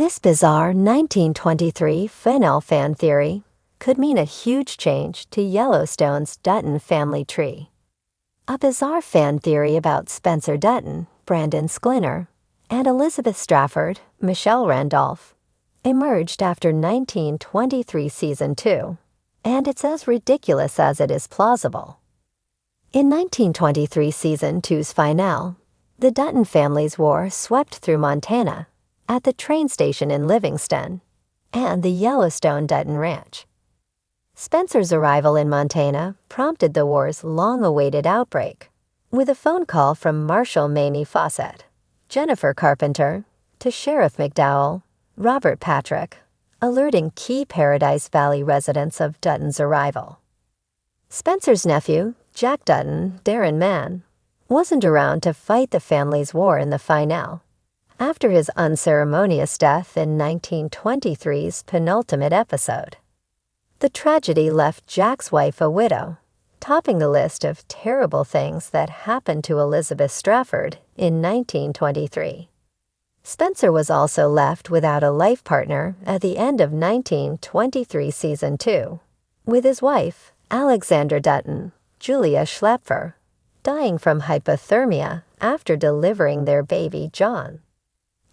This bizarre 1923 Fennel fan theory could mean a huge change to Yellowstone's Dutton family tree. A bizarre fan theory about Spencer Dutton, Brandon Sklinner, and Elizabeth Strafford, Michelle Randolph, emerged after 1923 Season 2, and it's as ridiculous as it is plausible. In 1923 Season 2's finale, the Dutton family's war swept through Montana, at the train station in Livingston, and the Yellowstone Dutton Ranch. Spencer's arrival in Montana prompted the war's long-awaited outbreak, with a phone call from Marshal Mamie Fawcett, Jennifer Carpenter, to Sheriff McDowell, Robert Patrick, alerting key Paradise Valley residents of Dutton's arrival. Spencer's nephew, Jack Dutton, Darren Mann, wasn't around to fight the family's war in the finale, after his unceremonious death in 1923's penultimate episode. The tragedy left Jack's wife a widow, topping the list of terrible things that happened to Elizabeth Strafford in 1923. Spencer was also left without a life partner at the end of 1923 Season 2, with his wife, Alexandra Dutton, Julia Schlepfer, dying from hypothermia after delivering their baby John.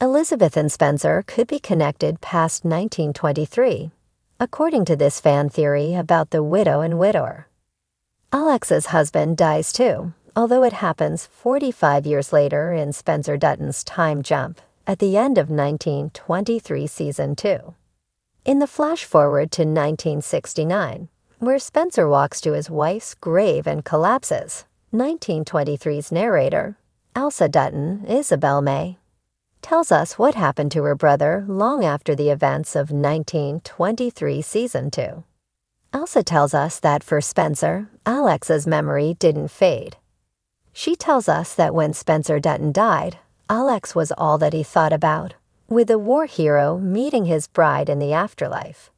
Elizabeth and Spencer could be connected past 1923, according to this fan theory about the widow and widower. Alex's husband dies too, although it happens 45 years later in Spencer Dutton's time jump at the end of 1923 Season 2. In the flash forward to 1969, where Spencer walks to his wife's grave and collapses, 1923's narrator, Elsa Dutton, Isabel May, tells us what happened to her brother long after the events of 1923 Season 2. Elsa tells us that for Spencer, Alex's memory didn't fade. She tells us that when Spencer Dutton died, Alex was all that he thought about, with the war hero meeting his bride in the afterlife.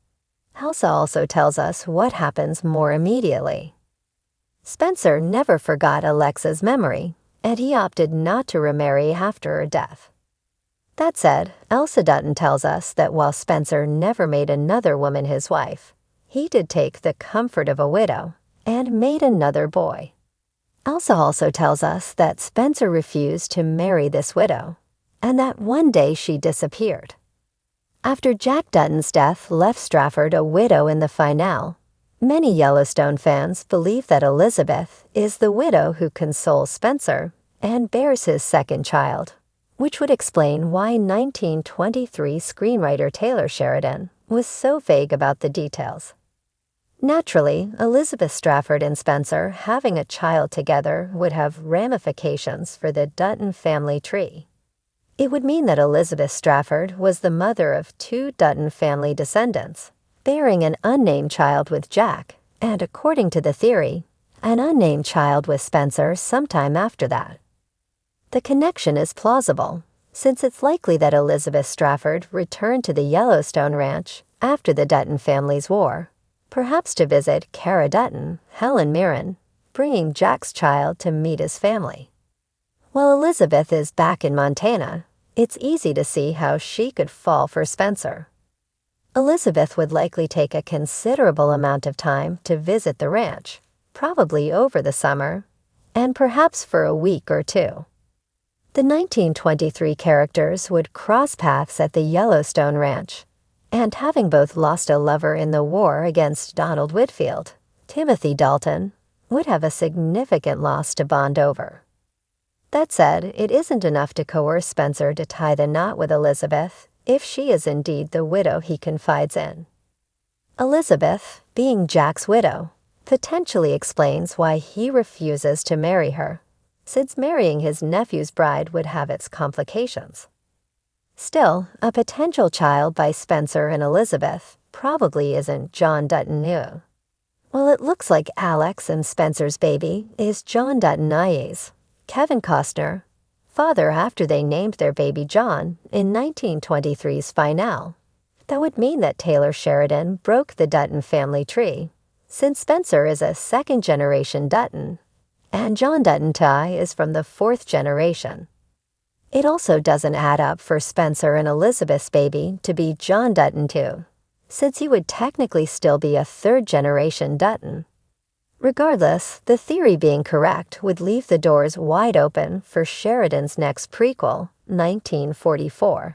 Elsa also tells us what happens more immediately. Spencer never forgot Alexa's memory, and he opted not to remarry after her death. That said, Elsa Dutton tells us that while Spencer never made another woman his wife, he did take the comfort of a widow and made another boy. Elsa also tells us that Spencer refused to marry this widow, and that one day she disappeared. After Jack Dutton's death left Strafford a widow in the finale, many Yellowstone fans believe that Elizabeth is the widow who consoles Spencer and bears his second child, which would explain why 1923 screenwriter Taylor Sheridan was so vague about the details. Naturally, Elizabeth Strafford and Spencer having a child together would have ramifications for the Dutton family tree. It would mean that Elizabeth Strafford was the mother of 2 Dutton family descendants, bearing an unnamed child with Jack, and according to the theory, an unnamed child with Spencer sometime after that. The connection is plausible, since it's likely that Elizabeth Strafford returned to the Yellowstone Ranch after the Dutton family's war, perhaps to visit Cara Dutton, Helen Mirren, bringing Jack's child to meet his family. While Elizabeth is back in Montana, it's easy to see how she could fall for Spencer. Elizabeth would likely take a considerable amount of time to visit the ranch, probably over the summer, and perhaps for a week or 2. The 1923 characters would cross paths at the Yellowstone Ranch, and having both lost a lover in the war against Donald Whitfield, Timothy Dalton would have a significant loss to bond over. That said, it isn't enough to coerce Spencer to tie the knot with Elizabeth if she is indeed the widow he confides in. Elizabeth, being Jack's widow, potentially explains why he refuses to marry her, since marrying his nephew's bride would have its complications. Still, a potential child by Spencer and Elizabeth probably isn't John Dutton new. While it looks like Alex and Spencer's baby is John Dutton IE's, Kevin Costner, father after they named their baby John in 1923's finale, that would mean that Taylor Sheridan broke the Dutton family tree, since Spencer is a second-generation Dutton, and John Dutton is from the 4th generation. It also doesn't add up for Spencer and Elizabeth's baby to be John Dutton too, since he would technically still be a third-generation Dutton. Regardless, the theory being correct would leave the doors wide open for Sheridan's next prequel, 1944.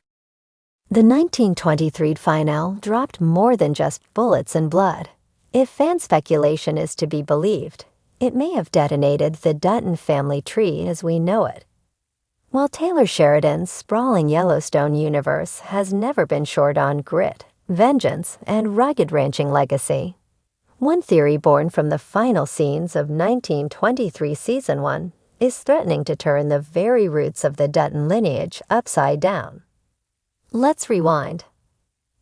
The 1923 finale dropped more than just bullets and blood. If fan speculation is to be believed, it may have detonated the Dutton family tree as we know it. While Taylor Sheridan's sprawling Yellowstone universe has never been short on grit, vengeance, and rugged ranching legacy, one theory born from the final scenes of 1923 Season 1 is threatening to turn the very roots of the Dutton lineage upside down. Let's rewind.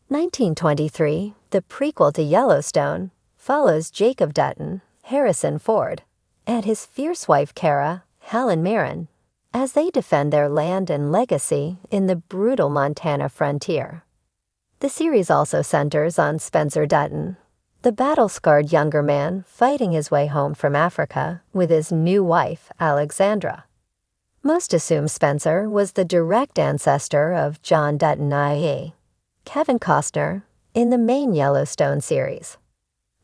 1923, the prequel to Yellowstone, follows Jacob Dutton, Harrison Ford, and his fierce wife Kara, Helen Mirren, as they defend their land and legacy in the brutal Montana frontier. The series also centers on Spencer Dutton, the battle-scarred younger man fighting his way home from Africa with his new wife, Alexandra. Most assume Spencer was the direct ancestor of John Dutton, i.e., Kevin Costner, in the main Yellowstone series.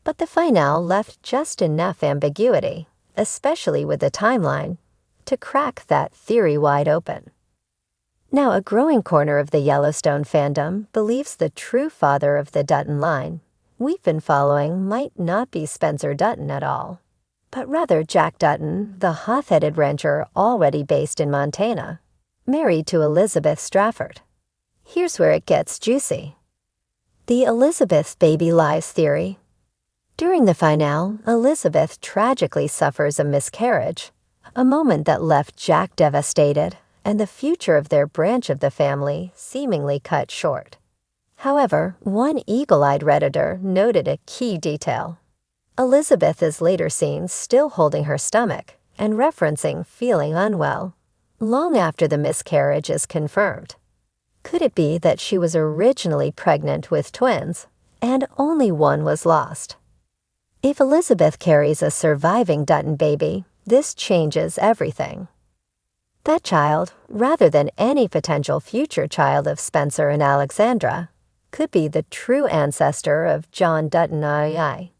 But the finale left just enough ambiguity, especially with the timeline, to crack that theory wide open. Now, a growing corner of the Yellowstone fandom believes the true father of the Dutton line we've been following might not be Spencer Dutton at all, but rather Jack Dutton, the hot-headed rancher already based in Montana, married to Elizabeth Strafford. Here's where it gets juicy. The Elizabeth's baby lies theory. During the finale, Elizabeth tragically suffers a miscarriage, a moment that left Jack devastated and the future of their branch of the family seemingly cut short. However, one eagle-eyed Redditor noted a key detail. Elizabeth is later seen still holding her stomach and referencing feeling unwell, long after the miscarriage is confirmed. Could it be that she was originally pregnant with twins, and only one was lost? If Elizabeth carries a surviving Dutton baby, this changes everything. That child, rather than any potential future child of Spencer and Alexandra, could be the true ancestor of John Dutton II.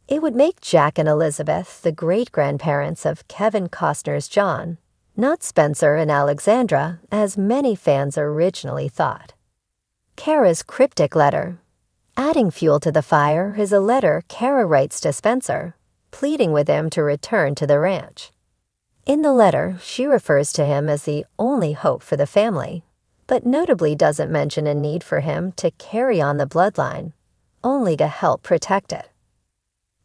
It would make Jack and Elizabeth the great-grandparents of Kevin Costner's John, not Spencer and Alexandra, as many fans originally thought. Kara's cryptic letter. Adding fuel to the fire is a letter Kara writes to Spencer, pleading with him to return to the ranch. In the letter, she refers to him as the only hope for the family, but notably doesn't mention a need for him to carry on the bloodline, only to help protect it.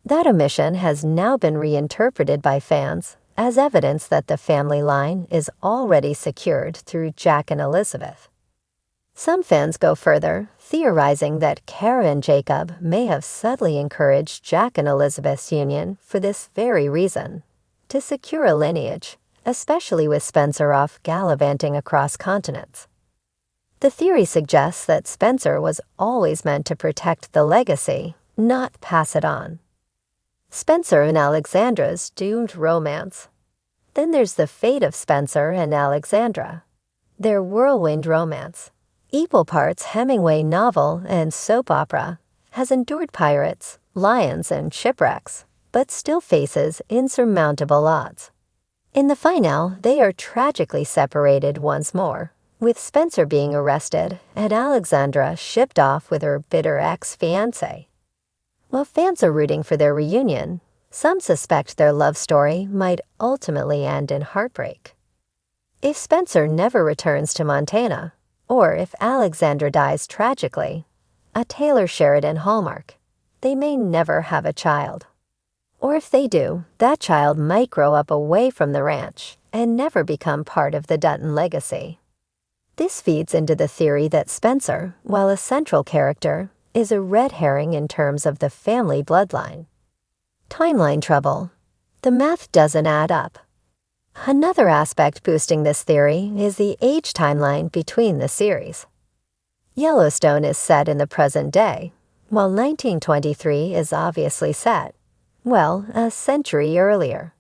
That omission has now been reinterpreted by fans as evidence that the family line is already secured through Jack and Elizabeth. Some fans go further, theorizing that Kara and Jacob may have subtly encouraged Jack and Elizabeth's union for this very reason, to secure a lineage, especially with Spencer off gallivanting across continents. The theory suggests that Spencer was always meant to protect the legacy, not pass it on. Spencer and Alexandra's doomed romance. Then there's the fate of Spencer and Alexandra, their whirlwind romance. Equal parts Hemingway novel and soap opera, has endured pirates, lions, and shipwrecks, but still faces insurmountable odds. In the finale, they are tragically separated once more, with Spencer being arrested and Alexandra shipped off with her bitter ex-fiancé. While fans are rooting for their reunion, some suspect their love story might ultimately end in heartbreak. If Spencer never returns to Montana, or if Alexandra dies tragically, a Taylor Sheridan hallmark, they may never have a child. Or if they do, that child might grow up away from the ranch and never become part of the Dutton legacy. This feeds into the theory that Spencer, while a central character, is a red herring in terms of the family bloodline. Timeline trouble. The math doesn't add up. Another aspect boosting this theory is the age timeline between the series. Yellowstone is set in the present day, while 1923 is obviously set, well, a century earlier.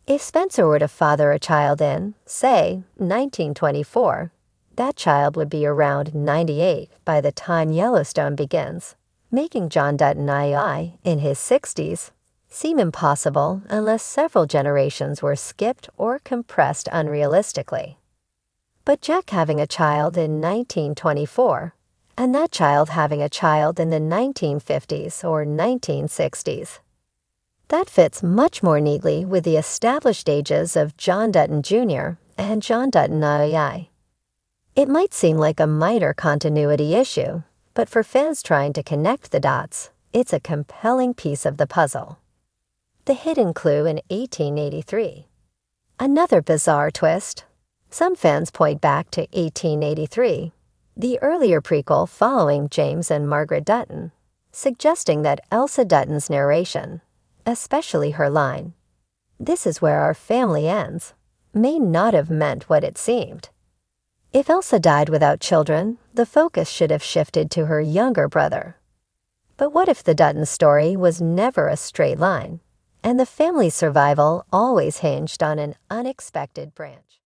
If Spencer were to father a child in, say, 1924, that child would be around 98 by the time Yellowstone begins, making John Dutton II, in his 60s, seem impossible unless several generations were skipped or compressed unrealistically. But Jack having a child in 1924, and that child having a child in the 1950s or 1960s, that fits much more neatly with the established ages of John Dutton Jr. and John Dutton II. It might seem like a minor continuity issue, but for fans trying to connect the dots, it's a compelling piece of the puzzle. The hidden clue in 1883. Another bizarre twist. Some fans point back to 1883, the earlier prequel following James and Margaret Dutton, suggesting that Elsa Dutton's narration, especially her line, "This is where our family ends," may not have meant what it seemed. If Elsa died without children, the focus should have shifted to her younger brother. But what if the Dutton story was never a straight line, and the family's survival always hinged on an unexpected branch?